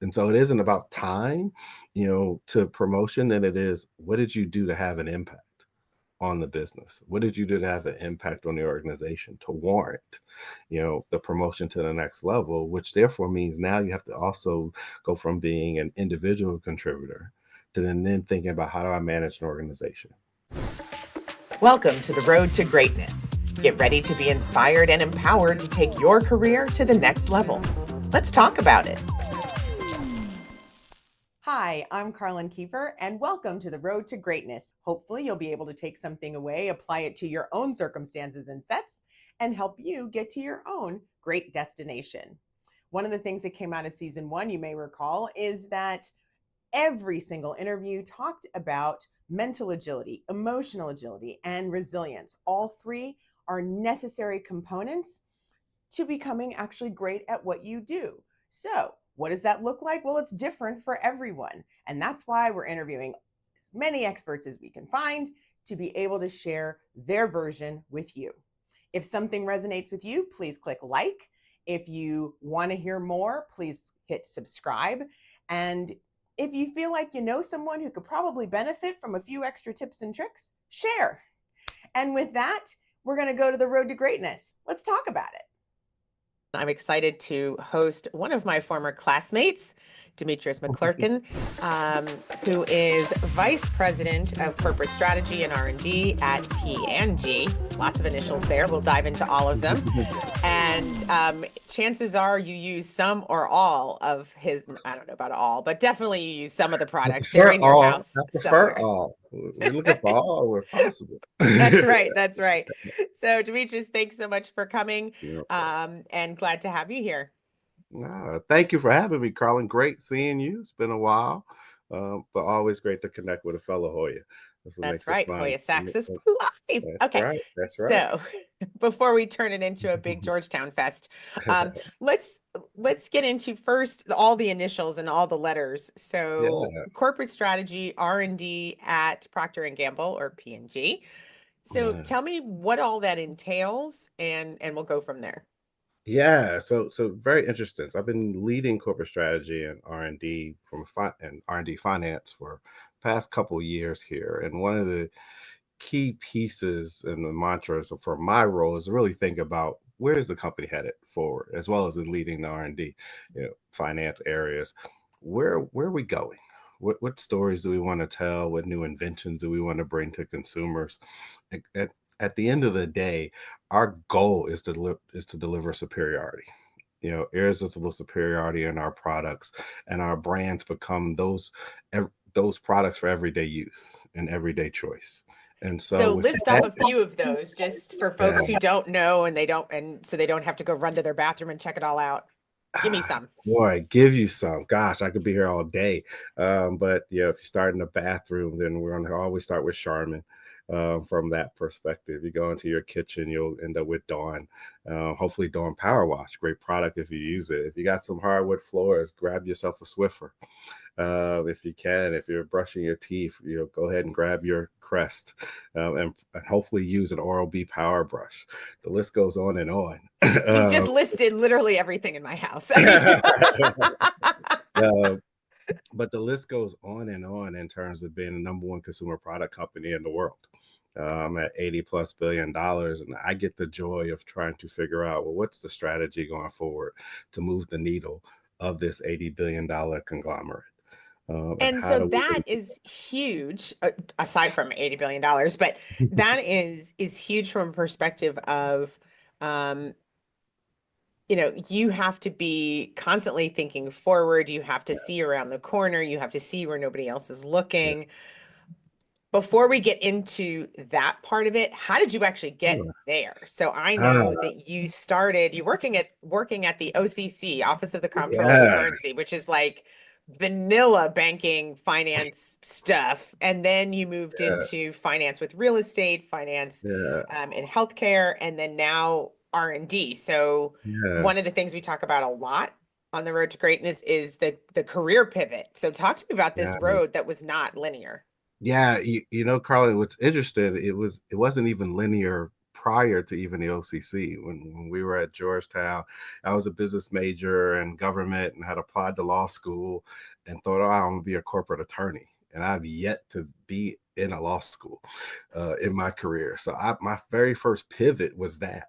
And so it isn't about time, to promotion than it is what did you do to have an impact on the business? What did you do to have an impact on the organization to warrant, the promotion to the next level, which therefore means now you have to also go from being an individual contributor to then thinking about how do I manage an organization. Welcome to the road to greatness. Get ready to be inspired and empowered to take your career to the next level. Let's talk about it. Hi, I'm Carlin Kiefer, and welcome to the Road to Greatness. Hopefully, you'll be able to take something away, apply it to your own circumstances and sets, and help you get to your own great destination. One of the things that came out of season 1, you may recall, is that every single interview talked about mental agility, emotional agility, and resilience. All three are necessary components to becoming actually great at what you do. So, what does that look like? Well, it's different for everyone. And that's why we're interviewing as many experts as we can find to be able to share their version with you. If something resonates with you, please click like. If you want to hear more, please hit subscribe. And if you feel like you know someone who could probably benefit from a few extra tips and tricks, share. And with that, we're going to go to the road to greatness. Let's talk about it. I'm excited to host one of my former classmates, Demetrice McClurkin, who is Vice President of Corporate Strategy and R&D at P&G. Lots of initials there. We'll dive into all of them. And chances are you use some or all of his, I don't know about all, but definitely you use some of the products. They're in your house somewhere. All. We're looking for all where possible. That's right. That's right. So Demetrius, thanks so much for coming, Yep. and glad to have you here. Thank you for having me, Carlin. Great seeing you. It's been a while, but always great to connect with a fellow Hoya. That's right. Hoya Sachs is live. That's Okay. right. That's right. So before we turn it into a big Georgetown fest, let's get into first all the initials and all the letters. So corporate strategy, R&D at Procter & Gamble or P&G. So tell me what all that entails, and we'll go from there. Yeah, so very interesting. So I've been leading corporate strategy and R&D and R&D finance for past couple years here. And one of the key pieces and the mantras for my role is to really think about where is the company headed forward, as well as in leading the R&D, finance areas. Where are we going? What stories do we want to tell? What new inventions do we want to bring to consumers? At the end of the day, our goal is to deliver superiority, irresistible superiority in our products, and our brands become those products for everyday use and everyday choice. And so list off a few of those just for folks who don't know and so they don't have to go run to their bathroom and check it all out. Give me some. Boy, give you some. Gosh, I could be here all day. But if you start in the bathroom, then we're going to always start with Charmin. From that perspective, you go into your kitchen, you'll end up with Dawn. Hopefully Dawn Power Wash, great product if you use it. If you got some hardwood floors, grab yourself a Swiffer. If you can, if you're brushing your teeth, go ahead and grab your Crest, and hopefully use an Oral-B power brush. The list goes on and on. You just listed literally everything in my house. But the list goes on and on in terms of being the number one consumer product company in the world. At $80+ billion, and I get the joy of trying to figure out, well, what's the strategy going forward to move the needle of this $80 billion conglomerate. And so that is huge, aside from $80 billion, but that is huge from a perspective of, you have to be constantly thinking forward. You have to see around the corner. You have to see where nobody else is looking. Yeah. Before we get into that part of it, how did you actually get there? So I know that you're working at the OCC, Office of the Comptroller of the Currency, which is like vanilla banking finance stuff. And then you moved into finance with real estate, finance in healthcare, and then now R&D. So one of the things we talk about a lot on the road to greatness is the career pivot. So talk to me about this road that was not linear. Yeah, Carlin, what's interesting, it wasn't even linear prior to even the OCC. When we were at Georgetown, I was a business major in government and had applied to law school and thought, oh, I'm going to be a corporate attorney. And I've yet to be in a law school in my career. So my very first pivot was that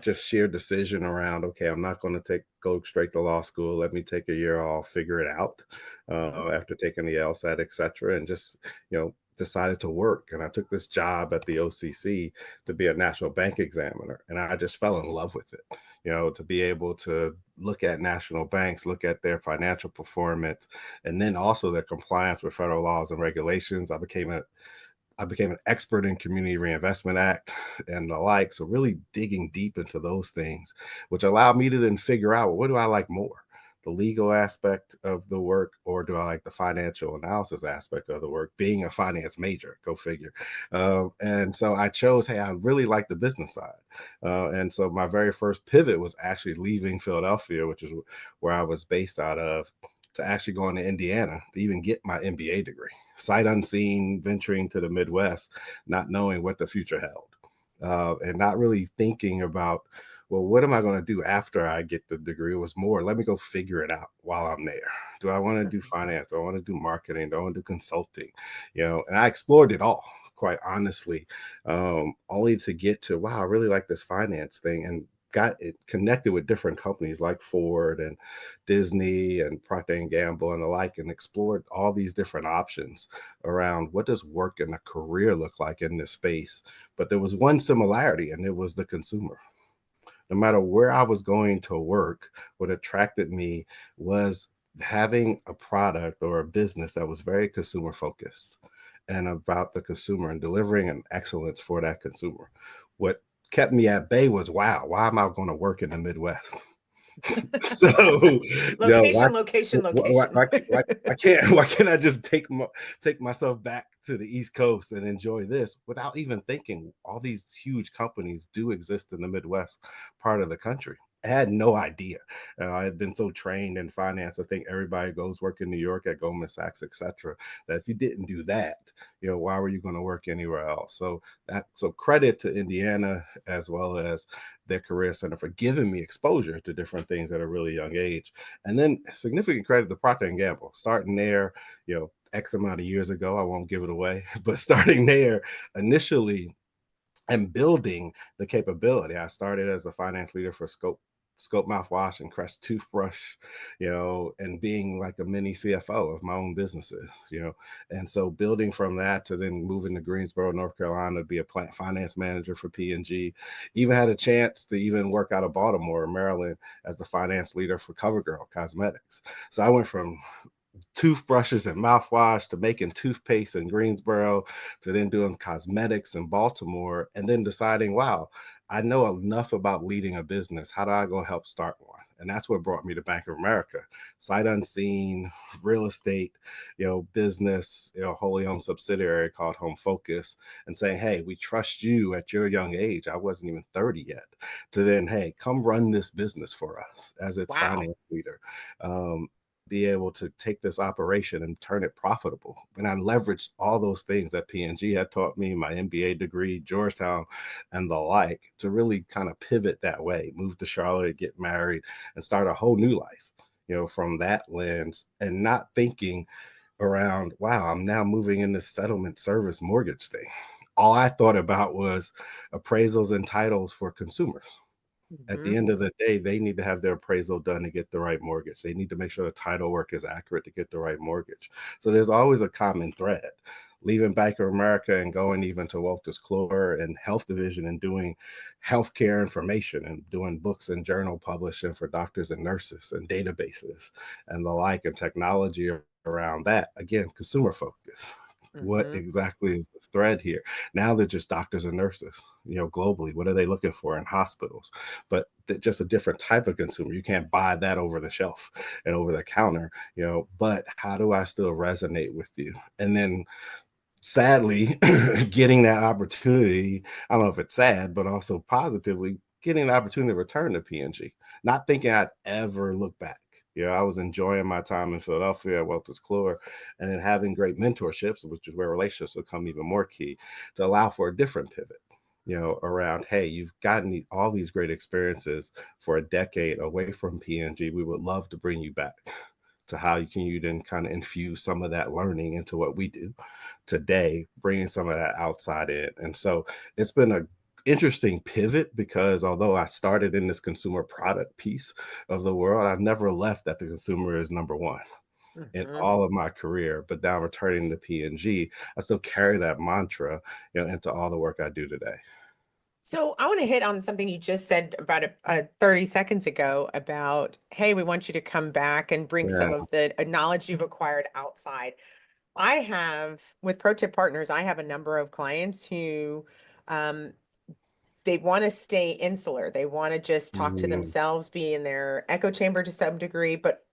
just sheer decision around, okay, I'm not going to go straight to law school. Let me take a year off, figure it out after taking the LSAT, et cetera, and just, decided to work. And I took this job at the OCC to be a national bank examiner. And I just fell in love with it, to be able to look at national banks, look at their financial performance, and then also their compliance with federal laws and regulations. I became an expert in Community Reinvestment Act and the like. So really digging deep into those things, which allowed me to then figure out, well, what do I like more? The legal aspect of the work, or do I like the financial analysis aspect of the work? Being a finance major, go figure. And so I chose, hey, I really like the business side. And so my very first pivot was actually leaving Philadelphia, which is where I was based out of, to actually going to Indiana to even get my MBA degree. Sight unseen, venturing to the Midwest, not knowing what the future held, and not really thinking about, well, what am I going to do after I get the degree? It was more, let me go figure it out while I'm there. Do I want to do finance? Do I want to do marketing? Do I want to do consulting? And I explored it all, quite honestly, only to get to, wow, I really like this finance thing, and got it connected with different companies like Ford and Disney and Procter and Gamble and the like, and explored all these different options around what does work and a career look like in this space. But there was one similarity, and it was the consumer. No matter where I was going to work, what attracted me was having a product or a business that was very consumer focused and about the consumer and delivering an excellence for that consumer. What kept me at bay was, wow, why am I going to work in the Midwest? So, why can't I just take myself back to the East Coast and enjoy this without even thinking all these huge companies do exist in the Midwest part of the country? I had no idea. I had been so trained in finance. I think everybody goes work in New York at Goldman Sachs, etc. That if you didn't do that, why were you going to work anywhere else? So credit to Indiana as well as their career center for giving me exposure to different things at a really young age. And then significant credit to Procter and Gamble, starting there, X amount of years ago. I won't give it away, but starting there initially and building the capability. I started as a finance leader for Scope mouthwash and Crest toothbrush, and being like a mini CFO of my own businesses, and so building from that to then moving to Greensboro, North Carolina, to be a plant finance manager for P&G. Even had a chance to even work out of Baltimore, Maryland, as the finance leader for CoverGirl Cosmetics. So I went from toothbrushes and mouthwash to making toothpaste in Greensboro to then doing cosmetics in Baltimore, and then deciding, wow, I know enough about leading a business. How do I go help start one? And that's what brought me to Bank of America. Sight unseen, real estate, business, wholly owned subsidiary called Home Focus, and saying, hey, we trust you at your young age. I wasn't even 30 yet. To then, hey, come run this business for us as its finance leader. Be able to take this operation and turn it profitable. And I leveraged all those things that P&G had taught me, my MBA degree, Georgetown, and the like, to really kind of pivot that way, move to Charlotte, get married, and start a whole new life, from that lens, and not thinking around, wow, I'm now moving in this settlement service mortgage thing. All I thought about was appraisals and titles for consumers. At the end of the day, they need to have their appraisal done to get the right mortgage. They need to make sure the title work is accurate to get the right mortgage. So there's always a common thread. Leaving Bank of America and going even to Wolters Kluwer and health division and doing healthcare information and doing books and journal publishing for doctors and nurses and databases and the like, and technology around that. Again, consumer focus. What exactly is the thread here? Now they're just doctors and nurses, globally. What are they looking for in hospitals? But just a different type of consumer. You can't buy that over the shelf and over the counter, but how do I still resonate with you? And then sadly, getting that opportunity, I don't know if it's sad, but also positively, getting the opportunity to return to P&G, not thinking I'd ever look back. I was enjoying my time in Philadelphia at Wolters Kluwer, and then having great mentorships, which is where relationships become even more key, to allow for a different pivot. around, hey, you've gotten all these great experiences for a decade away from P&G. We would love to bring you back to how you then kind of infuse some of that learning into what we do today, bringing some of that outside in. And so it's been a interesting pivot, because although I started in this consumer product piece of the world, I've never left that the consumer is number one in all of my career. But now returning to P&G, I still carry that mantra, into all the work I do today. So I want to hit on something you just said about 30 seconds ago about, hey, we want you to come back and bring Yeah. some of the knowledge you've acquired outside. I have, with Pro Tip Partners, I have a number of clients who they want to stay insular. They want to just talk to Mm, themselves, be in their echo chamber to some degree, but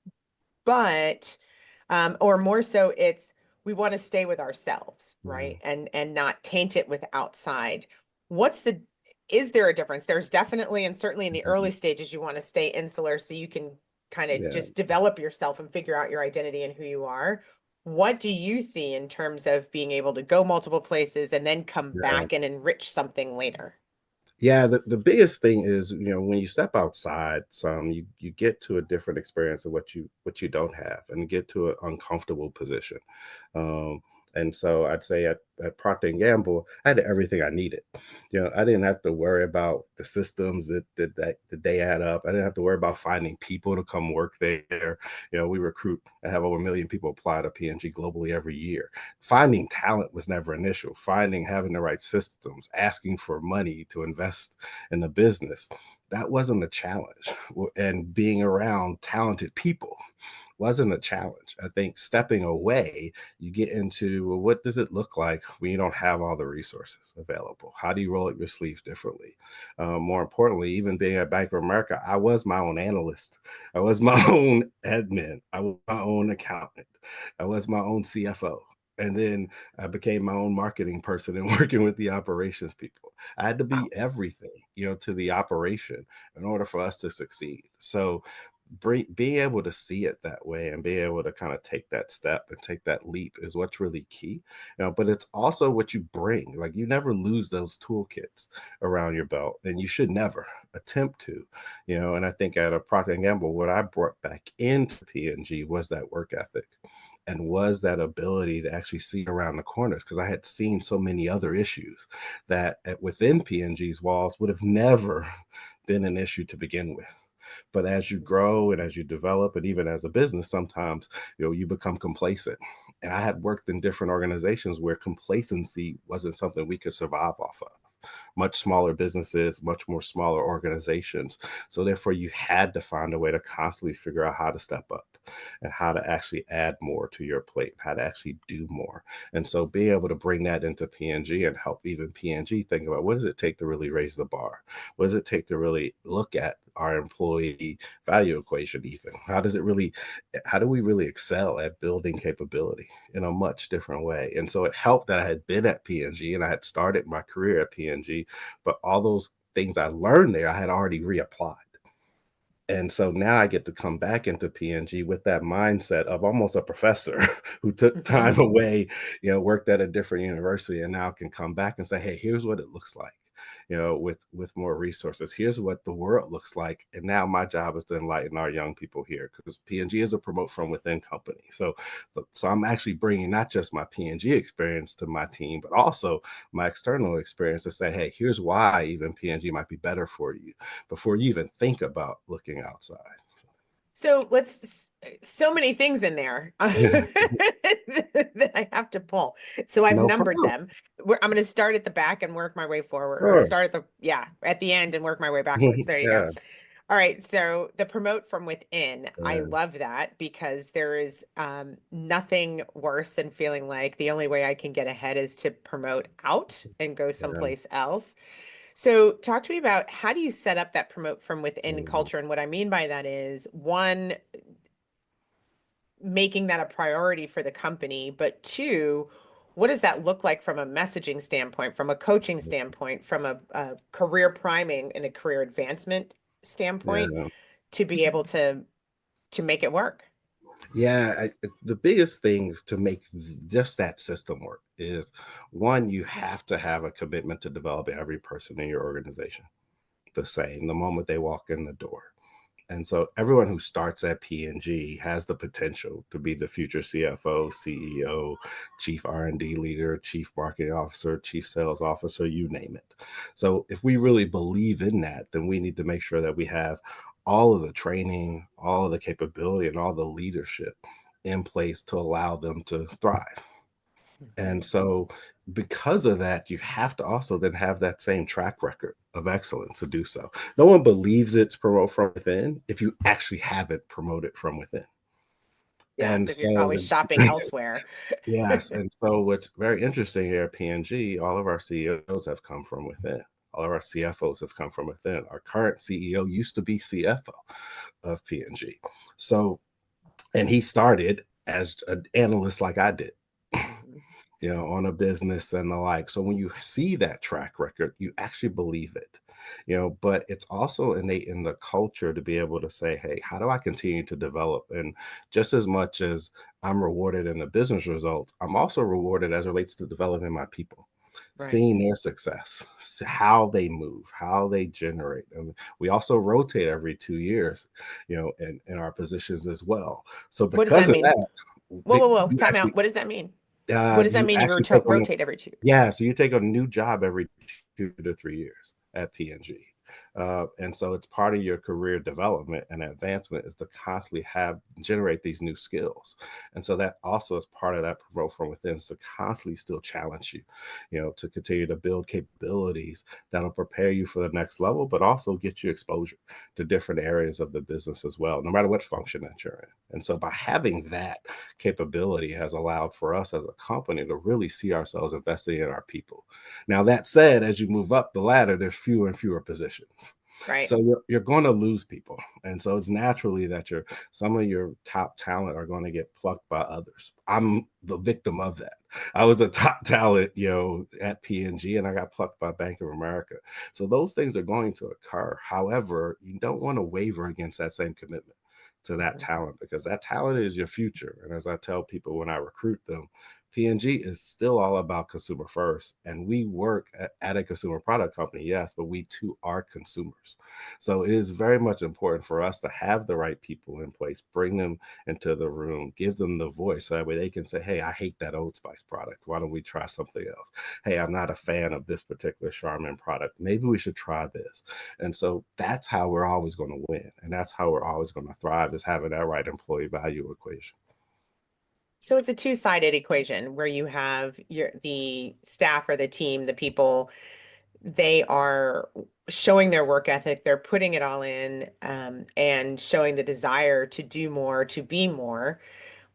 or more so it's we want to stay with ourselves, right? mm, And not taint it with outside. What's the is there a difference? There's definitely, and certainly in the early mm, stages, you want to stay insular so you can kind of yeah, just develop yourself and figure out your identity and who you are. What do you see in terms of being able to go multiple places and then come yeah. back and enrich something later? Yeah, the biggest thing is, when you step outside some, you get to a different experience of what you don't have, and get to an uncomfortable position. Um, and so I'd say at Procter and Gamble, I had everything I needed. I didn't have to worry about the systems that they add up. I didn't have to worry about finding people to come work there. We recruit and have over 1 million people apply to P&G globally every year. Finding talent was never an issue. Having the right systems, asking for money to invest in the business, that wasn't a challenge. And being around talented people wasn't a challenge. I think stepping away, you get into, well, what does it look like when you don't have all the resources available? How do you roll up your sleeves differently? More importantly, even being at Bank of America, I was my own analyst. I was my own admin. I was my own accountant. I was my own CFO. And then I became my own marketing person and working with the operations people. I had to Wow. be everything, to the operation in order for us to succeed. So being able to see it that way and being able to kind of take that step and take that leap is what's really key. But it's also what you bring. Like, you never lose those toolkits around your belt, and you should never attempt to. And I think at a Procter and Gamble, what I brought back into P&G was that work ethic, and was that ability to actually see around the corners, because I had seen so many other issues that within P&G's walls would have never been an issue to begin with. But as you grow and as you develop, and even as a business, sometimes you become complacent. And I had worked in different organizations where complacency wasn't something we could survive off of. Much smaller businesses, much more smaller organizations. So therefore, you had to find a way to constantly figure out how to step up and how to actually add more to your plate, how to actually do more. And so being able to bring that into P&G and help even P&G think about, what does it take to really raise the bar? What does it take to really look at our employee value equation? Even how do we really excel at building capability in a much different way? And so it helped that I had been at P&G and I had started my career at P&G, but all those things I learned there, I had already reapplied. And so now I get to come back into P&G with that mindset of almost a professor who took time away, worked at a different university, and now can come back and say, hey, here's what it looks like, with more resources. Here's what the world looks like. And now my job is to enlighten our young people here, because P&G is a promote from within company. So I'm actually bringing not just my P&G experience to my team, but also my external experience to say, hey, here's why even P&G might be better for you before you even think about looking outside. So so many things in there that I have to pull. So I've No numbered problem. them. I'm going to start at the back and work my way forward, or Sure. start at the end and work my way backwards. There you go. Yeah. All right. So the promote from within, I Yeah. love that, because there is nothing worse than feeling like the only way I can get ahead is to promote out and go Yeah. someplace else. So talk to me about, how do you set up that promote from within Mhm. culture? And what I mean by that is, one, making that a priority for the company, but two, what does that look like from a messaging standpoint, from a coaching standpoint, from a career priming and a career advancement standpoint, Yeah. to be able to make it work? Yeah, the biggest thing to make just that system work is one, you have to have a commitment to develop every person in your organization the same the moment they walk in the door. And so everyone who starts at P&G has the potential to be the future CFO, CEO, chief R&D leader, chief marketing officer, chief sales officer, you name it. So if we really believe in that, then we need to make sure that we have all of the training, all of the capability, and all the leadership in place to allow them to thrive. And so, because of that, you have to also then have that same track record of excellence to do so. No one believes it's promote from within if you actually have it promoted from within. Yes, And if you're always so, shopping elsewhere. yes. And so, what's very interesting here at P&G, all of our CEOs have come from within. All of our CFOs have come from within. Our current CEO used to be CFO of P&G. So, and he started as an analyst like I did. Mhm. On a business and the like. So when you see that track record, you actually believe it, but it's also innate in the culture to be able to say, hey, how do I continue to develop? And just as much as I'm rewarded in the business results, I'm also rewarded as it relates to developing my people. Right. Seeing their success, how they move, how they generate. And we also rotate every 2 years, in our positions as well. So What does because that of mean? that, Whoa, whoa, whoa. you Time out. actually What does that mean? What does that you mean you actually take on rotate every 2 years? yeah, so you take a new job every 2 to 3 years at P&G. And so it's part of your career development and advancement is to constantly generate these new skills. And so that also is part of that promote from within is to constantly still challenge you, to continue to build capabilities that'll prepare you for the next level, but also get you exposure to different areas of the business as well, no matter what function that you're in. And so by having that capability has allowed for us as a company to really see ourselves investing in our people. Now, that said, as you move up the ladder, there's fewer and fewer positions. Right. So you're going to lose people. And so it's naturally that some of your top talent are going to get plucked by others. I'm the victim of that. I was a top talent, at P&G and I got plucked by Bank of America. So those things are going to occur. However, you don't want to waver against that same commitment to that Mhm. talent because that talent is your future. And as I tell people when I recruit them, P&G is still all about consumer first. And we work at a consumer product company, yes, but we too are consumers. So it is very much important for us to have the right people in place, bring them into the room, give them the voice. So that way they can say, hey, I hate that Old Spice product. Why don't we try something else? Hey, I'm not a fan of this particular Charmin product. Maybe we should try this. And so that's how we're always going to win. And that's how we're always going to thrive is having that right employee value equation. So it's a two-sided equation where you have the staff or the team, the people, they are showing their work ethic, they're putting it all in, and showing the desire to do more, to be more.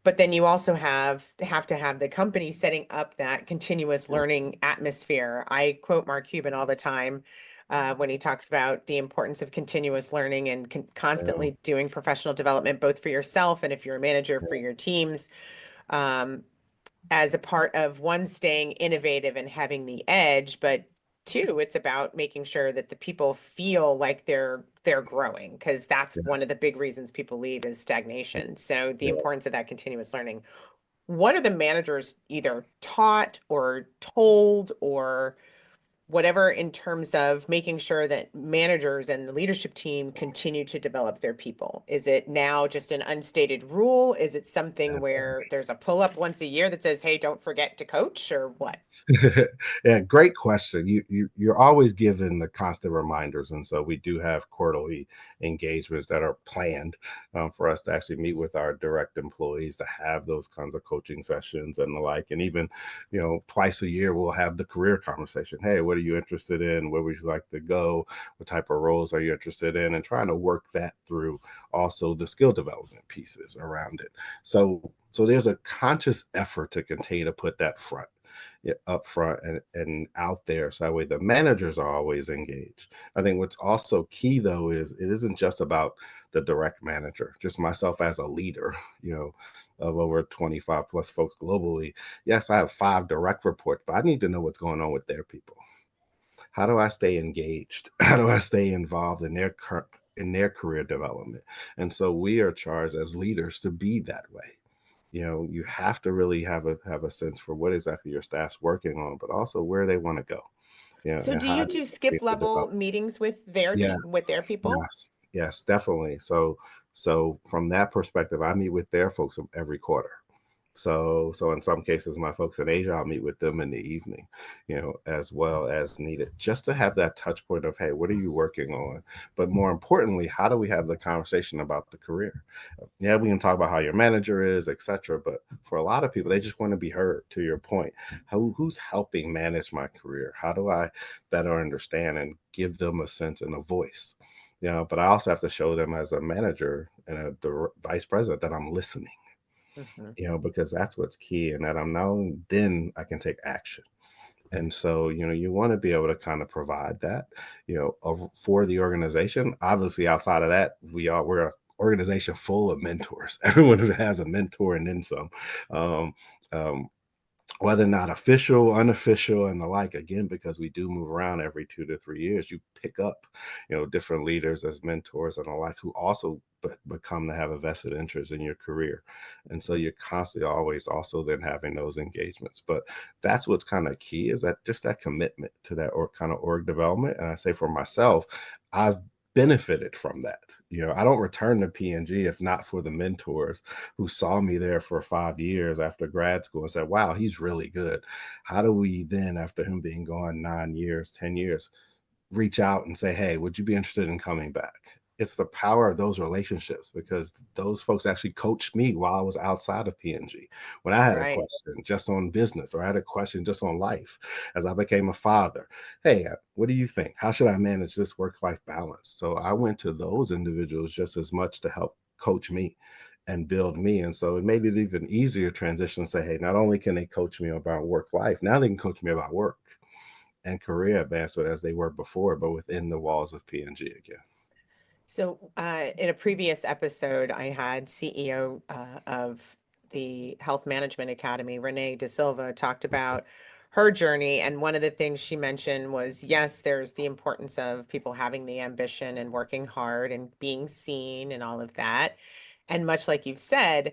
But then you also have to have the company setting up that continuous learning atmosphere. I quote Mark Cuban all the time when he talks about the importance of continuous learning and Yeah, constantly doing professional development, both for yourself and if you're a manager for your teams, um, as a part of one, staying innovative and having the edge, but two, it's about making sure that the people feel like they're growing, because that's yeah, one of the big reasons people leave is stagnation. So the yeah. importance of that continuous learning. What are the managers either taught or told or whatever in terms of making sure that managers and the leadership team continue to develop their people? Is it now just an unstated rule? Is it something where there's a pull up once a year that says, hey, don't forget to coach, or what? Yeah, great question. You're always given the constant reminders, and so we do have quarterly engagements that are planned for us to actually meet with our direct employees to have those kinds of coaching sessions and the like. And even twice a year we'll have the career conversation. Hey, what are you interested in? Where would you like to go? What type of roles are you interested in? And trying to work that through also the skill development pieces around it. So there's a conscious effort to continue to put that up front and out there so that way the managers are always engaged. I think what's also key though is it isn't just about the direct manager, just myself as a leader, of over 25 plus folks globally. Yes, I have 5 direct reports, but I need to know what's going on with their people. How do I stay engaged? How do I stay involved in their in their career development. And so we are charged as leaders to be that way. You have to really have a sense for what exactly your staff's working on, but also where they want to go. So And do how you do you do continue skip to develop. level meetings with their Yeah, team, with their people? yes, definitely. So from that perspective, I meet with their folks every quarter. So in some cases, my folks in Asia, I'll meet with them in the evening, as well as needed, just to have that touch point of, hey, what are you working on? But more importantly, how do we have the conversation about the career? Yeah, we can talk about how your manager is, etc. But for a lot of people, they just want to be heard. To your point, who's helping manage my career? How do I better understand and give them a sense and a voice? But I also have to show them as a manager and the vice president that I'm listening, Mhm. because that's what's key, and that I'm now, then I can take action. And so, you want to be able to kind of provide that, for the organization. Obviously, outside of that, we're an organization full of mentors. Everyone who has a mentor and then some. Um, um, Whether or not official, unofficial, and the like, again, because we do move around every 2 to 3 years, you pick up, different leaders as mentors and the like, who also become to have a vested interest in your career. And so you're constantly always also then having those engagements. But that's what's kind of key, is that just that commitment to that or kind of org development. And I say for myself, I've benefited from that. I don't return to P&G if not for the mentors who saw me there for 5 years after grad school and said, wow, he's really good. How do we then, after him being gone 9 years, 10 years, reach out and say, hey, would you be interested in coming back? It's the power of those relationships, because those folks actually coached me while I was outside of P&G. When I had a Right. question just on business, or I had a question just on life as I became a father, hey, what do you think? How should I manage this work-life balance? So I went to those individuals just as much to help coach me and build me. And so it made it even easier transition to say, hey, not only can they coach me about work life, now they can coach me about work and career advancement as they were before, but within the walls of P&G again. So in a previous episode, I had CEO of the Health Management Academy, Renee De Silva, talked about her journey. And one of the things she mentioned was, yes, there's the importance of people having the ambition and working hard and being seen and all of that. And much like you've said,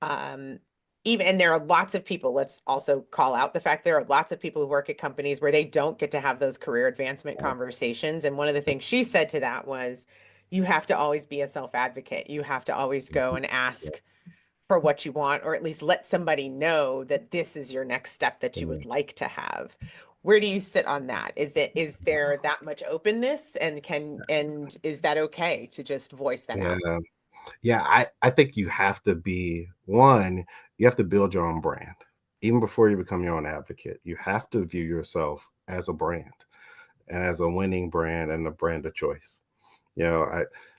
even, and there are lots of people, let's also call out the fact there are lots of people who work at companies where they don't get to have those career advancement conversations. And one of the things she said to that was, you have to always be a self-advocate. You have to always go and ask for what you want, or at least let somebody know that this is your next step that you would like to have. Where do you sit on that? Is there that much openness, and is that okay to just voice that Yeah. out? Yeah, I think you have to be one, you have to build your own brand. Even before you become your own advocate, you have to view yourself as a brand, and as a winning brand and a brand of choice.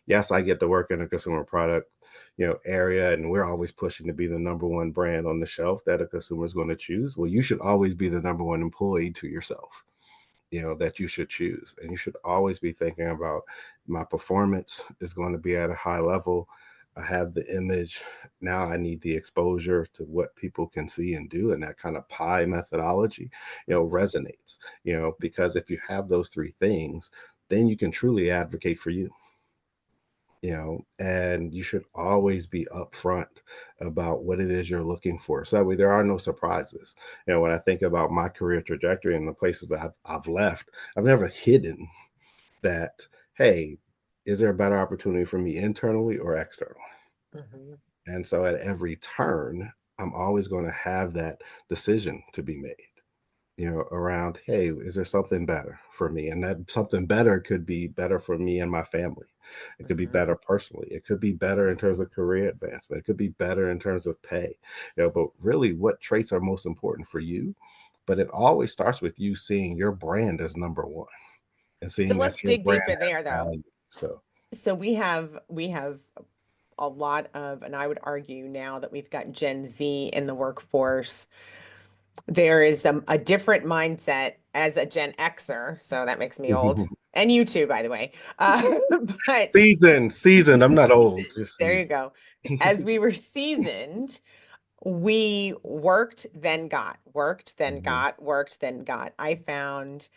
Yes, I get to work in a consumer product, area, and we're always pushing to be the number one brand on the shelf that a consumer is going to choose. Well, you should always be the number one employee to yourself, that you should choose. And you should always be thinking about, my performance is going to be at a high level. I have the image. Now I need the exposure to what people can see and do. And that kind of pie methodology, resonates, because if you have those three things, then you can truly advocate for you. And you should always be upfront about what it is you're looking for. So that way there are no surprises. When I think about my career trajectory and the places that I've left, I've never hidden that, hey, is there a better opportunity for me internally or externally? Mhm. And so at every turn, I'm always going to have that decision to be made, around, hey, is there something better for me? And that something better could be better for me and my family. It could be Mhm. better personally. It could be better in terms of career advancement. It could be better in terms of pay. But really, what traits are most important for you? But it always starts with you seeing your brand as number one and So seeing let's that your dig brand deeper there, has though. value. So So we have a lot of, and I would argue now that we've got Gen Z in the workforce, there is a different mindset as a Gen Xer. So that makes me old. And you too, by the way. But seasoned. I'm not old, just there you seasoned. go. As we were seasoned, we worked, then got, worked, then Mhm. got, worked, then got. I found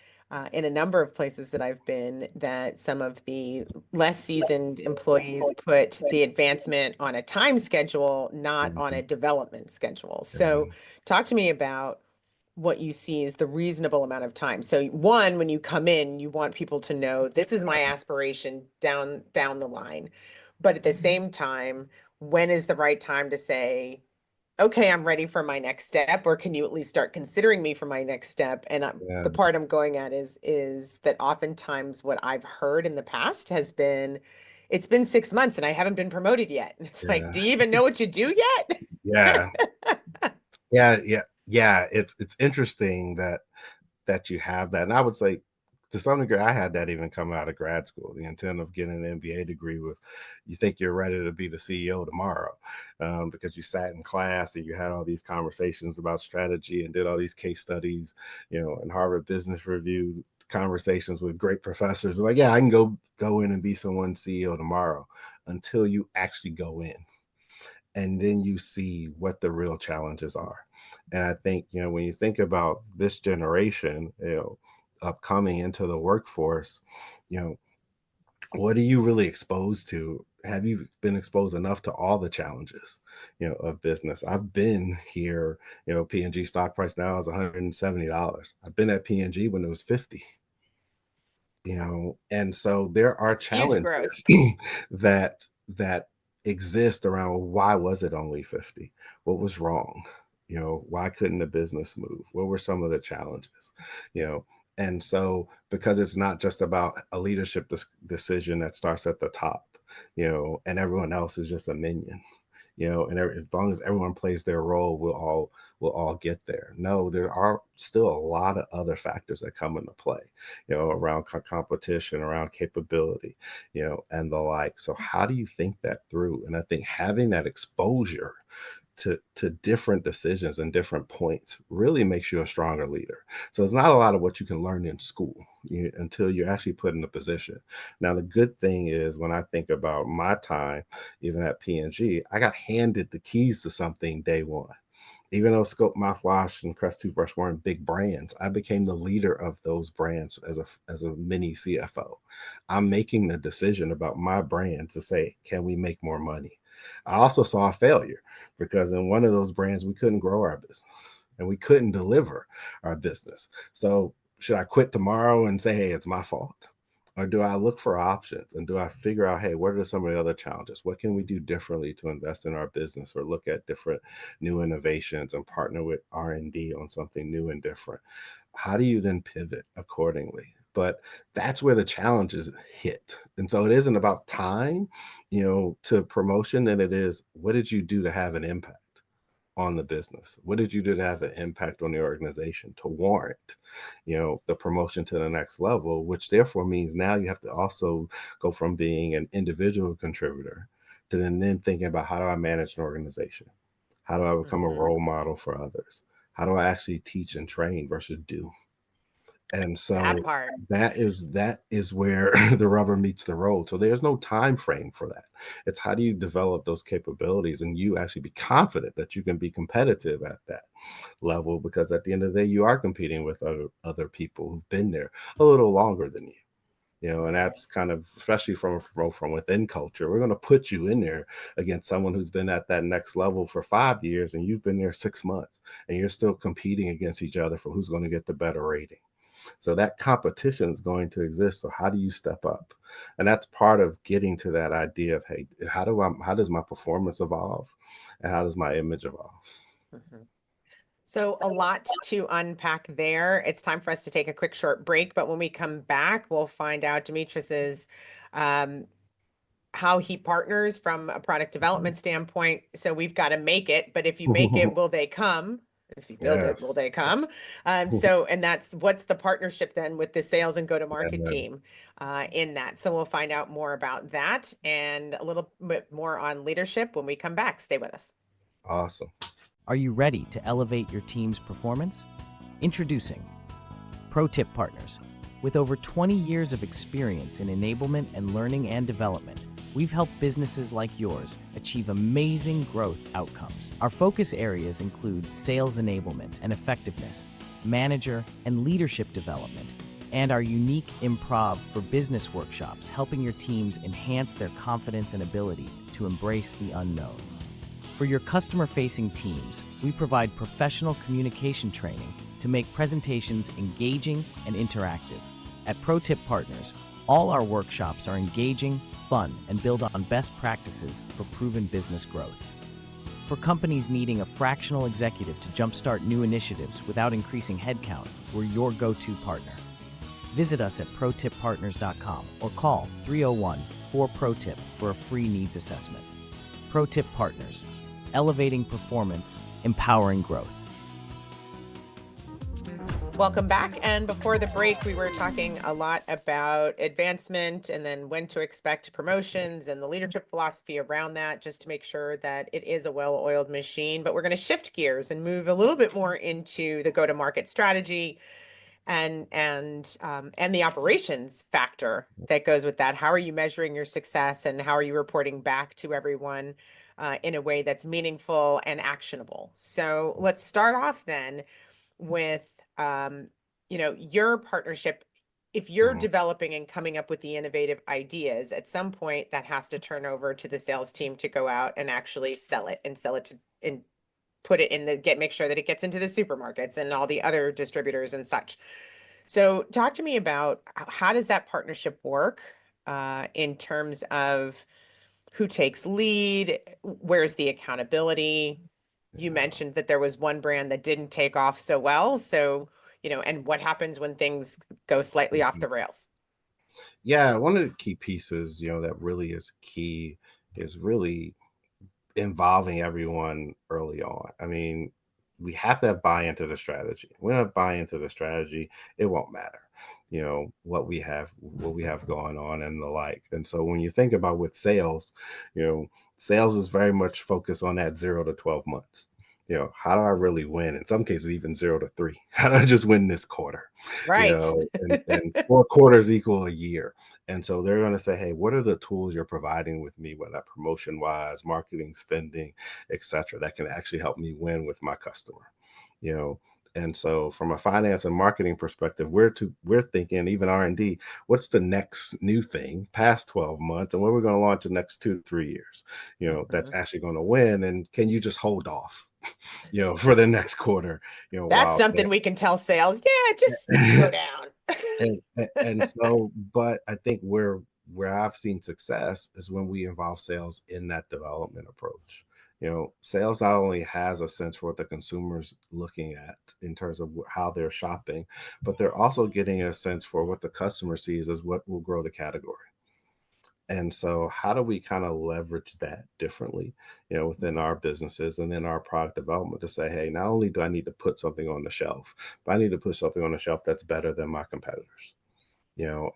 in a number of places that I've been, that some of the less seasoned employees put the advancement on a time schedule, not on a development schedule. So talk to me about what you see is the reasonable amount of time. So one, when you come in, you want people to know this is my aspiration down the line. But at the same time, when is the right time to say, okay, I'm ready for my next step, or can you at least start considering me for my next step? And Yeah. the part I'm going at is that oftentimes what I've heard in the past has been, it's been 6 months and I haven't been promoted yet. And it's like, Yeah. do you even know what you do yet? Yeah. Yeah. It's interesting that you have that. And I would say to some degree, I had that even coming out of grad school. The intent of getting an MBA degree was you think you're ready to be the CEO tomorrow, because you sat in class and you had all these conversations about strategy and did all these case studies, in Harvard Business Review conversations with great professors. Like, yeah, I can go in and be someone's CEO tomorrow, until you actually go in. And then you see what the real challenges are. And I think, when you think about this generation, upcoming into the workforce, what are you really exposed to? Have you been exposed enough to all the challenges, of business? I've been here, P&G stock price now is $170. I've been at P&G when it was 50. And so there are It's huge growth. challenges that exist around why was it only 50? What was wrong? Why couldn't the business move? What were some of the challenges? And so, because it's not just about a leadership decision that starts at the top, and everyone else is just a minion, and as long as everyone plays their role, we'll all get there. No, there are still a lot of other factors that come into play, around competition, around capability, and the like. So how do you think that through? And I think having that exposure to different decisions and different points really makes you a stronger leader. So it's not a lot of what you can learn in school until you're actually put in a position. Now, the good thing is, when I think about my time, even at P&G, I got handed the keys to something day one. Even though Scope Mouthwash and Crest Toothbrush weren't big brands, I became the leader of those brands as a mini CFO. I'm making the decision about my brand to say, can we make more money? I also saw a failure, because in one of those brands, we couldn't grow our business and we couldn't deliver our business. So should I quit tomorrow and say, hey, it's my fault? Or do I look for options, and do I figure out, hey, what are some of the other challenges? What can we do differently to invest in our business, or look at different new innovations and partner with R&D on something new and different? How do you then pivot accordingly? But that's where the challenges hit. And so it isn't about time, to promotion, than it is, what did you do to have an impact on the business? What did you do to have an impact on the organization to warrant, the promotion to the next level, which therefore means now you have to also go from being an individual contributor to then thinking about, how do I manage an organization? How do I become a role model for others? How do I actually teach and train versus do? And That so part. that is where the rubber meets the road. So there's no time frame for that. It's how do you develop those capabilities, and you actually be confident that you can be competitive at that level, because at the end of the day, you are competing with other people who've been there a little longer than you. And that's kind of, especially from within culture, we're going to put you in there against someone who's been at that next level for 5 years, and you've been there 6 months, and you're still competing against each other for who's going to get the better rating. So that competition is going to exist. So how do you step up? And that's part of getting to that idea of, hey, how does my performance evolve, and how does my image evolve? Mhm. So a lot to unpack there. It's time for us to take a quick short break, but when we come back, we'll find out Demetrius's how he partners from a product development standpoint. So we've got to make it, but if you make it, will they come? If you build it, will Yes. they come? And that's what's the partnership then with the sales and go-to-market team in that. So we'll find out more about that and a little bit more on leadership when we come back. Stay with us. Awesome. Are you ready to elevate your team's performance? Introducing Pro Tip Partners. With over 20 years of experience in enablement and learning and development, we've helped businesses like yours achieve amazing growth outcomes. Our focus areas include sales enablement and effectiveness, manager and leadership development, and our unique improv for business workshops, helping your teams enhance their confidence and ability to embrace the unknown. For your customer-facing teams, we provide professional communication training to make presentations engaging and interactive. At Pro Tip Partners, all our workshops are engaging, fun, and build on best practices for proven business growth. For companies needing a fractional executive to jumpstart new initiatives without increasing headcount, we're your go-to partner. Visit us at protippartners.com or call 301-4PROTIP for a free needs assessment. Pro Tip Partners, elevating performance, empowering growth. Welcome back. And before the break, we were talking a lot about advancement and then when to expect promotions and the leadership philosophy around that, just to make sure that it is a well-oiled machine. But we're going to shift gears and move a little bit more into the go-to-market strategy and the operations factor that goes with that. How are you measuring your success, and how are you reporting back to everyone in a way that's meaningful and actionable? So let's start off then with your partnership. If you're developing and coming up with the innovative ideas, at some point that has to turn over to the sales team to go out and actually sell it and put it in make sure that it gets into the supermarkets and all the other distributors and such. So talk to me about how does that partnership work in terms of who takes lead, where's the accountability? You mentioned that there was one brand that didn't take off so well. So, and what happens when things go slightly off the rails? Yeah, one of the key pieces, that really is key is really involving everyone early on. I mean, we have to have buy-in to the strategy. We don't have buy-in to the strategy, it won't matter, what we have going on and the like. And so when you think about with sales, sales is very much focused on that 0 to 12 months. How do I really win? In some cases, even 0 to 3. How do I just win this quarter? Right. And 4 quarters equal a year. And so they're going to say, hey, what are the tools you're providing with me, whether promotion wise, marketing, spending, et cetera, that can actually help me win with my customer? And so from a finance and marketing perspective, we're thinking, even R&D, what's the next new thing past 12 months and what we're going to launch the next 2 to 3 years, that's actually going to win. And can you just hold off, for the next quarter, That's something we can tell sales. Yeah, just slow down. and so, but I think where I've seen success is when we involve sales in that development approach. Sales not only has a sense for what the consumer's looking at in terms of how they're shopping, but they're also getting a sense for what the customer sees as what will grow the category. And so how do we kind of leverage that differently, within our businesses and in our product development to say, hey, not only do I need to put something on the shelf, but I need to put something on the shelf that's better than my competitors,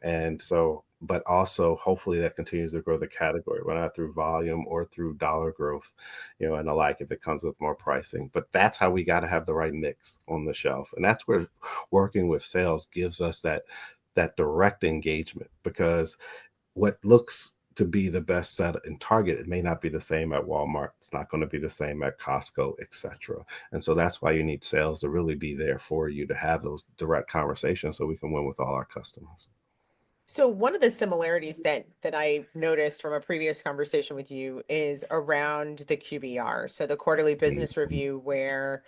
and so, but also hopefully that continues to grow the category, whether not through volume or through dollar growth, and the like, if it comes with more pricing. But that's how we got to have the right mix on the shelf. And that's where working with sales gives us that direct engagement, because what looks to be the best set in Target, it may not be the same at Walmart. It's not going to be the same at Costco, etc. And so that's why you need sales to really be there for you, to have those direct conversations so we can win with all our customers. So one of the similarities that I've noticed from a previous conversation with you is around the QBR. So the quarterly business review, where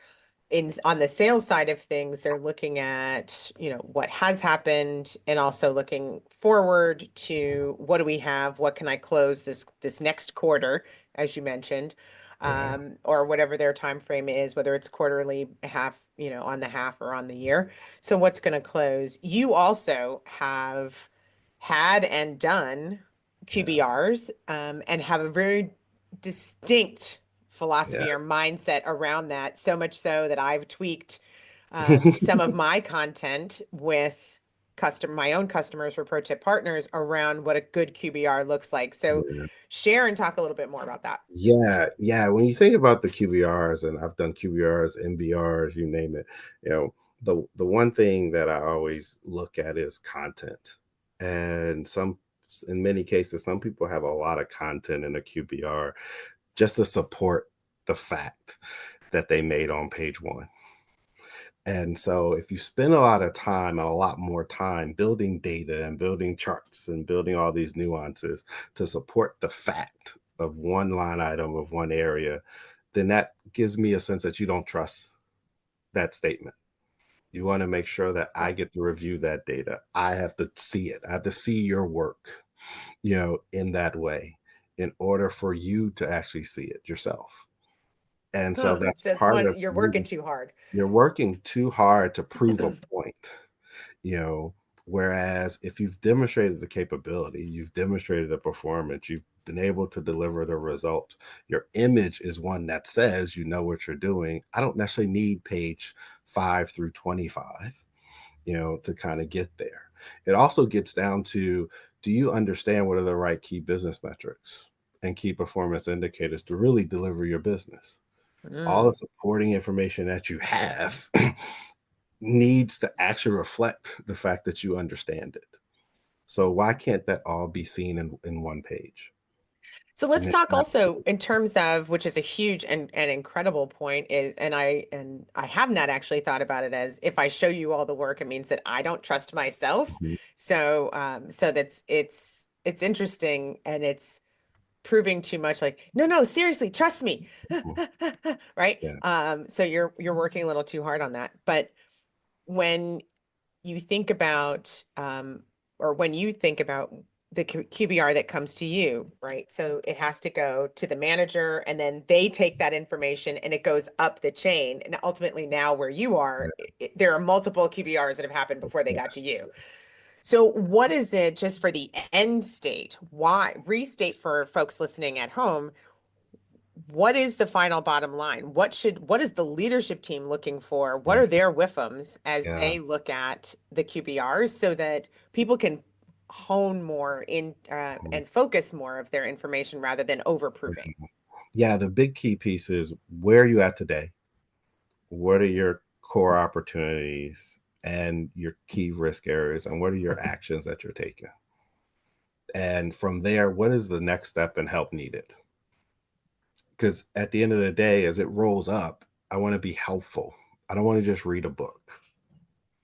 on the sales side of things, they're looking at, what has happened and also looking forward to what do we have, what can I close this next quarter, as you mentioned, or whatever their time frame is, whether it's quarterly, half, on the half or on the year. So what's going to close? You also have had and done QBRs, and have a very distinct philosophy or mindset around that, so much so that I've tweaked some of my content with my own customers for Pro Tip Partners around what a good QBR looks like. So share and talk a little bit more about that. Yeah. When you think about the QBRs, and I've done QBRs, MBRs, you name it, the one thing that I always look at is content. And in many cases, some people have a lot of content in a QBR just to support the fact that they made on page 1. And so if you spend a lot of time and a lot more time building data and building charts and building all these nuances to support the fact of one line item of one area, then that gives me a sense that you don't trust that statement. You want to make sure that I get to review that data. I have to see it. I have to see your work, in that way in order for you to actually see it yourself. And so Huh, that's that's part one, of you're working too hard. you're working too hard to prove a point, you know, whereas if you've demonstrated the capability, you've demonstrated the performance, you've been able to deliver the result, your image is one that says you know what you're doing. I don't necessarily need page 5 through 25, to kind of get there. It also gets down to, do you understand what are the right key business metrics and key performance indicators to really deliver your business? All the supporting information that you have needs to actually reflect the fact that you understand it. So why can't that all be seen in one page? So And let's it's talk not. also in terms of, which is a huge and incredible point, is, and I have not actually thought about it as, if I show you all the work, it means that I don't trust myself. Mhm. So so it's interesting, and it's proving too much, like, no, seriously, trust me. Right? Yeah. So you're working a little too hard on that. But when you think about or when you think about the QBR that comes to you, right? So it has to go to the manager, and then they take that information and it goes up the chain. And ultimately now where you are, there are multiple QBRs that have happened before they got to Yes. you. So what is it, just for the end state? Why restate for folks listening at home? What is the final bottom line? What is the leadership team looking for? What are their WIFMs as Yeah. they look at the QBRs, so that people can hone more in and focus more of their information rather than overproving? Yeah. The big key piece is, where are you at today? What are your core opportunities and your key risk areas? And what are your actions that you're taking? And from there, what is the next step and help needed? Because at the end of the day, as it rolls up, I want to be helpful. I don't want to just read a book.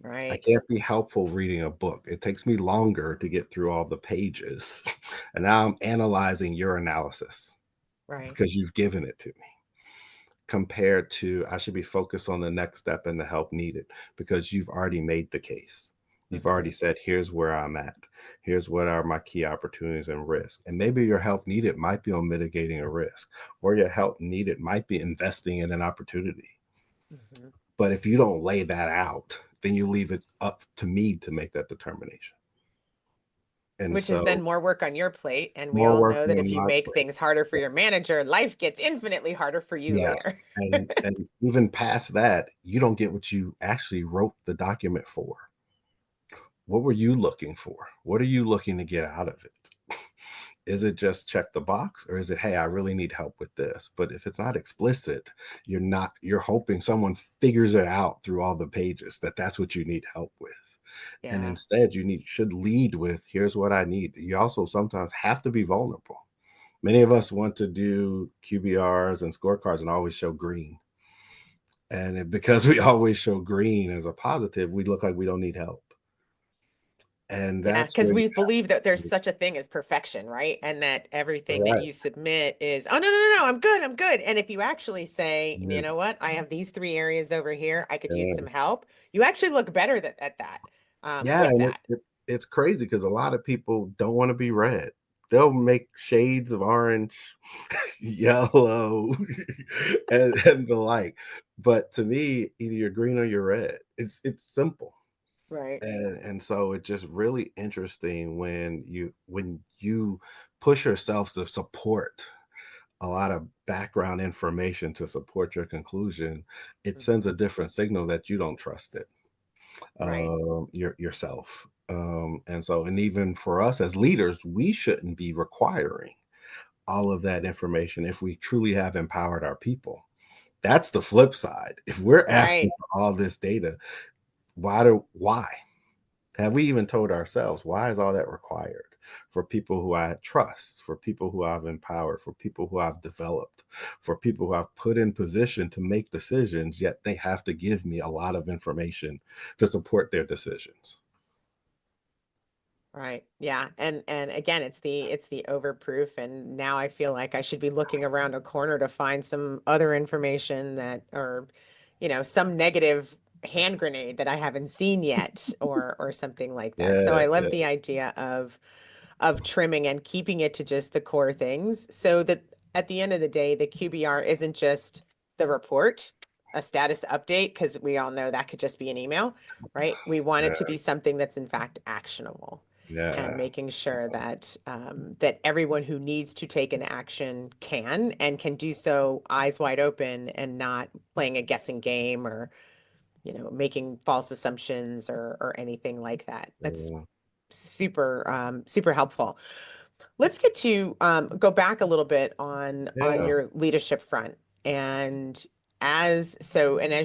I Right, can't be helpful reading a book. It takes me longer to get through all the pages. And now I'm analyzing your analysis right. because you've given it to me, compared to, I should be focused on the next step and the help needed because you've already made the case. You've already said, here's where I'm at. Here's what are my key opportunities and risks. And maybe your help needed might be on mitigating a risk, or your help needed might be investing in an opportunity. Mhm. But if you don't lay that out, then you leave it up to me to make that determination. And Which is then so more work on your plate. And we more all work know that if on you my make plate. things harder for your manager, life gets infinitely harder for you Yes. later. And even past that, you don't get what you actually wrote the document for. What were you looking for? What are you looking to get out of it? Is it just check the box, or is it, hey, I really need help with this? But if it's not explicit, you're hoping someone figures it out through all the pages that that's what you need help with. And Yeah. instead, should lead with, here's what I need. You also sometimes have to be vulnerable. Many of us want to do QBRs and scorecards and always show green. And because we always show green as a positive, we look like we don't need help. And Yeah, that's because where you we believe that there's have such a thing as perfection, right? And that to, everything that right. you submit is, oh, no, I'm good, I'm good. And if you actually say, you Yeah. know what, I have these 3 areas over here, I could use Yeah. some help, you actually look better at that, Yeah, with and that. it's crazy because a lot of people don't want to be red. They'll make shades of orange, yellow, and the like. But to me, either you're green or you're red. It's simple. Right, And so it's just really interesting when you push yourself to support a lot of background information to support your conclusion. It sends a different signal that you don't trust it, right, yourself. And so, and even for us as leaders, we shouldn't be requiring all of that information if we truly have empowered our people. That's the flip side. If we're asking right. for all this data, why have we even told ourselves, why is all that required? for people who I trust, for people who I've empowered, for people who I've developed, for people who I've put in position to make decisions, yet they have to give me a lot of information to support their decisions. Right. Yeah. And again, it's the overproof. And now I feel like I should be looking around a corner to find some other information that, or, some negative hand grenade that I haven't seen yet, or something like that. So Yeah, I love yeah, the idea of trimming and keeping it to just the core things, so that at the end of the day, the QBR isn't just the report, a status update, because we all know that could just be an email, right? We want it to yeah, be something that's in fact actionable, and yeah. making sure that that everyone who needs to take an action can do so eyes wide open, and not playing a guessing game, or making false assumptions, or anything like that. That's Yeah. super helpful. Let's get to go back a little bit on Yeah. your leadership front. And as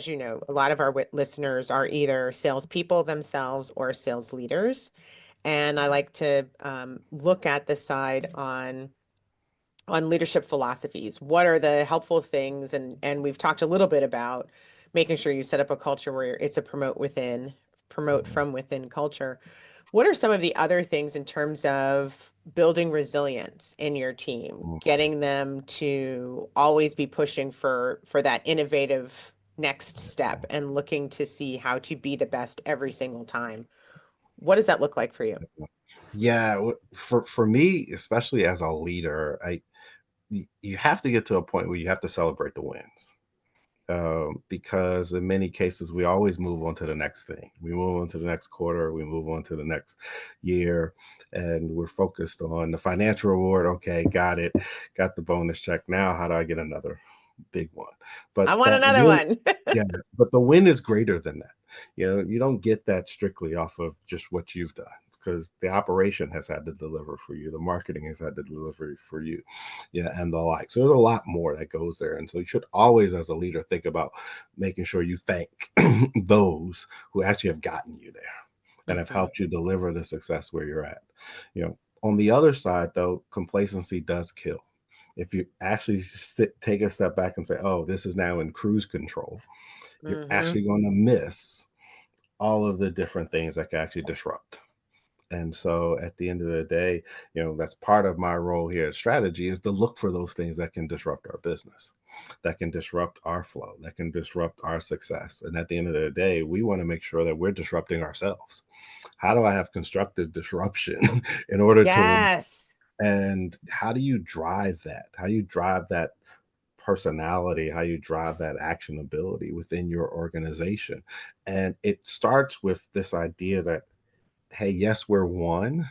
you know, a lot of our listeners are either salespeople themselves or sales leaders. And I like to look at the side on leadership philosophies. What are the helpful things? And we've talked a little bit about making sure you set up a culture where it's a promote from within culture. What are some of the other things in terms of building resilience in your team, Mm. getting them to always be pushing for that innovative next step, and looking to see how to be the best every single time? What does that look like for you? Yeah, for me, especially as a leader, you have to get to a point where you have to celebrate the wins. Because in many cases we always move on to the next thing. We move on to the next quarter, we move on to the next year, and we're focused on the financial reward. Okay, got it, got the bonus check. Now, how do I get another big one? I But want that another win, one. yeah, but the win is greater than that. You don't get that strictly off of just what you've done, because the operation has had to deliver for you, the marketing has had to deliver for you, yeah, and the like. So there's a lot more that goes there, and so you should always, as a leader, think about making sure you thank those who actually have gotten you there and have Mhm. helped you deliver the success where you're at. On the other side, though, complacency does kill. If you actually take a step back and say, oh, this is now in cruise control, you're Mhm. actually going to miss all of the different things that can actually disrupt. And so at the end of the day, that's part of my role here at strategy, is to look for those things that can disrupt our business, that can disrupt our flow, that can disrupt our success. And at the end of the day, we want to make sure that we're disrupting ourselves. How do I have constructive disruption in order to win? Yes. And how do you drive that? How do you drive that personality? How you drive that actionability within your organization? And it starts with this idea that, hey, yes, we're one,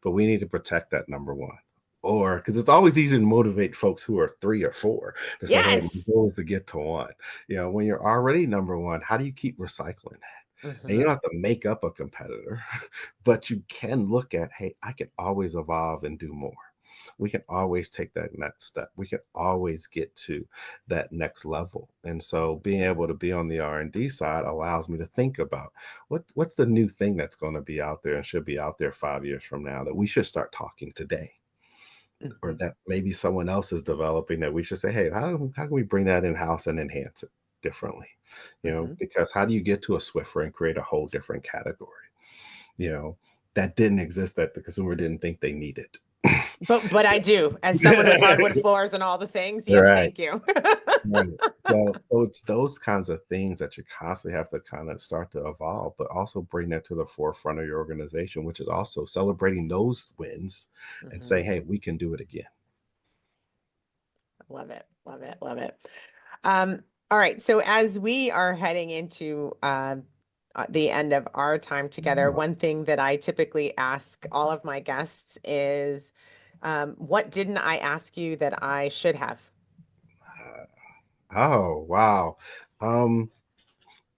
but we need to protect that number one. Or because it's always easy to motivate folks who are three or four to say, hey, my Yes. goal is to get to one. When you're already number one, how do you keep recycling that? And you don't Mhm. have to make up a competitor, but you can look at, hey, I can always evolve and do more. We can always take that next step. We can always get to that next level. And so being able to be on the R&D side allows me to think about what's the new thing that's going to be out there and should be out there 5 years from now that we should start talking today, or Mhm. that maybe someone else is developing, that we should say, hey, how can we bring that in house and enhance it differently? Mhm. Because how do you get to a Swiffer and create a whole different category, you know, that didn't exist, that the consumer didn't think they needed? But I do, as someone with hardwood floors and all the things. Yes, Right. thank you. Right. So it's those kinds of things that you constantly have to kind of start to evolve, but also bring that to the forefront of your organization, which is also celebrating those wins and Mhm. saying, hey, we can do it again. Love it. Love it. Love it. All right. So as we are heading into the end of our time together, Oh, one thing that I typically ask all of my guests is, what didn't I ask you that I should have? wow. Um,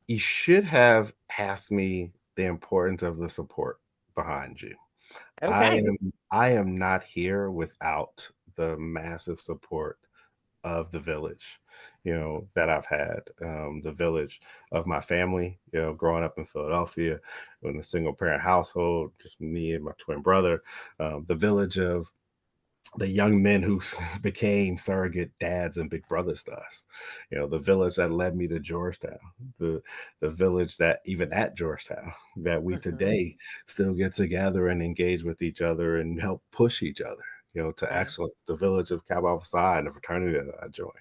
you should have asked me the importance of the support behind you. Okay. I am not here without the massive support of the village. that I've had. The village of my family, growing up in Philadelphia in a single parent household, just me and my twin brother. The village of the young men who became surrogate dads and big brothers to us. The village that led me to Georgetown, the the village that even at Georgetown that we Mhm. today still get together and engage with each other and help push each other, to Right. excellence. The village of Kappa Alpha Psi and the fraternity that I joined,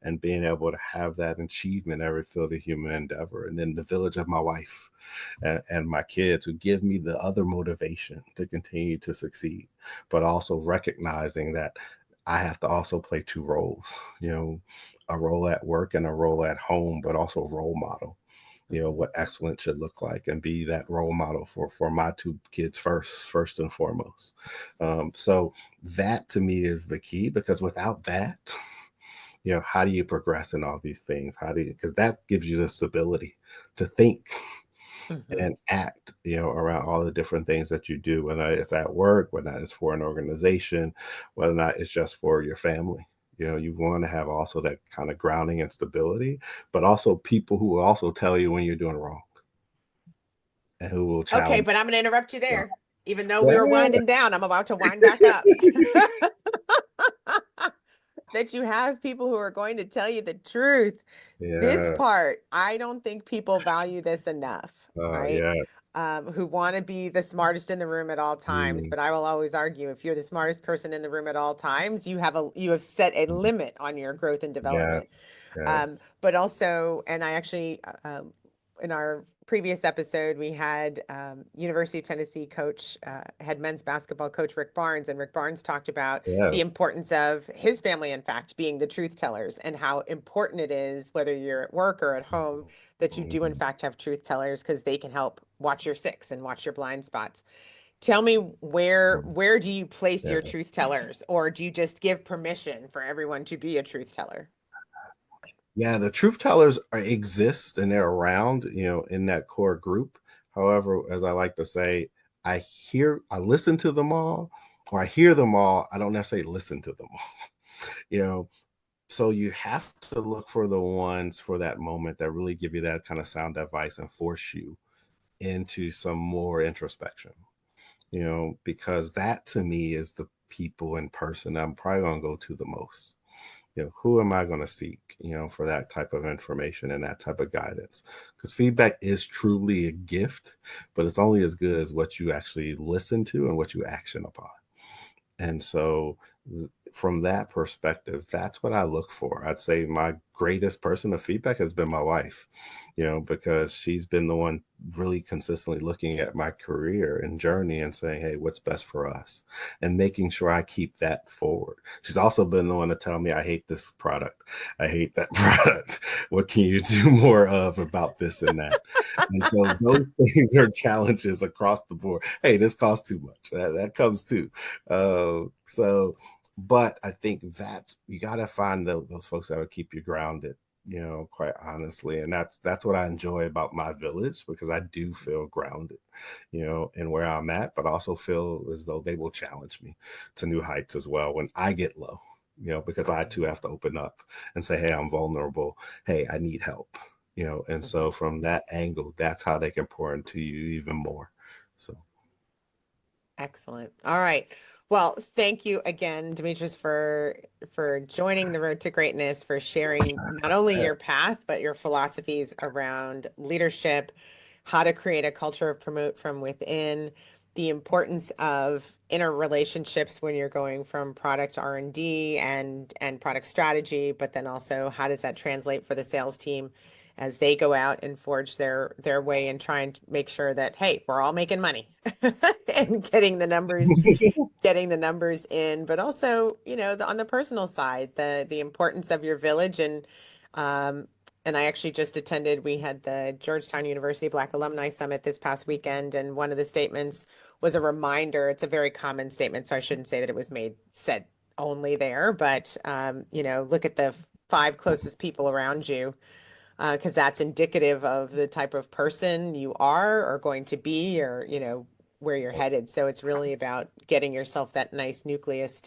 and being able to have that achievement in every field of human endeavor. And then the village of my wife and my kids who give me the other motivation to continue to succeed, but also recognizing that I have to also play two roles, a role at work and a role at home, but also a role model, what excellence should look like and be that role model for my two kids first and foremost. So that to me is the key, because without that, how do you progress in all these things? How do you, because that gives you the stability to think Mhm. and act, around all the different things that you do, whether it's at work, whether it's for an organization, whether or not it's just for your family. You want to have also that kind of grounding and stability, but also people who will also tell you when you're doing wrong and who will Okay, challenge but I'm going to interrupt you you. there. Even though we were Yeah. winding down, I'm about to wind back up. That you have people who are going to tell you the truth. This Yeah. part, I don't think people value this enough, right? Yes. Who want to be the smartest in the room at all times. Mm, But I will always argue, if you're the smartest person in the room at all times, you have set a limit on your growth and development. yes. Yes. But also, and I actually, in our previous episode, we had University of Tennessee coach, had men's basketball coach Rick Barnes, and Rick Barnes talked about the Yes. importance of his family, in fact, being the truth tellers, and how important it is, whether you're at work or at home, that you do, in Mhm. fact, have truth tellers, because they can help watch your six and watch your blind spots. Tell me, where do you place your Yes. truth tellers, or do you just give permission for everyone to be a truth teller? Yeah, the truth tellers exist and they're around, in that core group. However, as I like to say, I listen to them all, or I hear them all. I don't necessarily listen to them all, you know. So you have to look for the ones for that moment that really give you that kind of sound advice and force you into some more introspection, because that to me is the people in person I'm probably going to go to the most. Who am I going to seek, for that type of information and that type of guidance? Because feedback is truly a gift, but it's only as good as what you actually listen to and what you action upon. And so, from that perspective, that's what I look for. I'd say my greatest person of feedback has been my wife, because she's been the one really consistently looking at my career and journey and saying, hey, what's best for us? And making sure I keep that forward. She's also been the one to tell me, I hate this product. I hate that product. What can you do more of about this and that? And so those things are challenges across the board. Hey, this costs too much. That comes too. But I think that you got to find those folks that will keep you grounded, quite honestly. And that's what I enjoy about my village, because I do feel grounded, in where I'm at, but also feel as though they will challenge me to new heights as well when I get low, because I too have to open up and say, hey, I'm vulnerable. Hey, I need help, and so Mhm. from that angle, that's how they can pour into you even more. So, Excellent. All right. Well, thank you again, Demetrius, for joining the Road to Greatness, for sharing not only yeah. your path, but your philosophies around leadership, how to create a culture of promote from within, the importance of inner relationships when you're going from product R&D and product strategy, but then also how does that translate for the sales team as they go out and forge their way and try and make sure that, hey, we're all making money and getting the numbers in, but also, on the personal side, the importance of your village. Um and I actually just attended, we had the Georgetown University Black Alumni Summit this past weekend, and one of the statements was a reminder. It's a very common statement, so I shouldn't say that it was said only there, but look at the five closest people around you, because that's indicative of the type of person you are or going to be, or where you're headed. So it's really about getting yourself that nice nucleus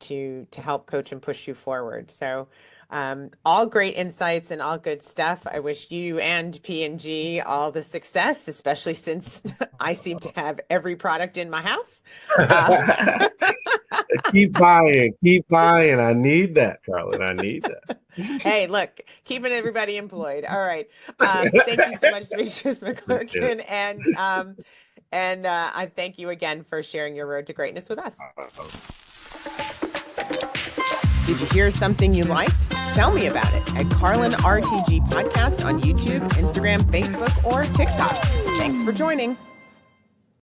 to help coach and push you forward. So all great insights and all good stuff. I wish you and P&G all the success, especially since I seem to have every product in my house. Keep buying. I need that, Carlin. I need that. Hey, look, keeping everybody employed. All right. Thank you so much, Demetrice McClurkin. And I thank you again for sharing your road to greatness with us. Did you hear something you liked? Tell me about it at Carlin RTG Podcast on YouTube, Instagram, Facebook, or TikTok. Thanks for joining.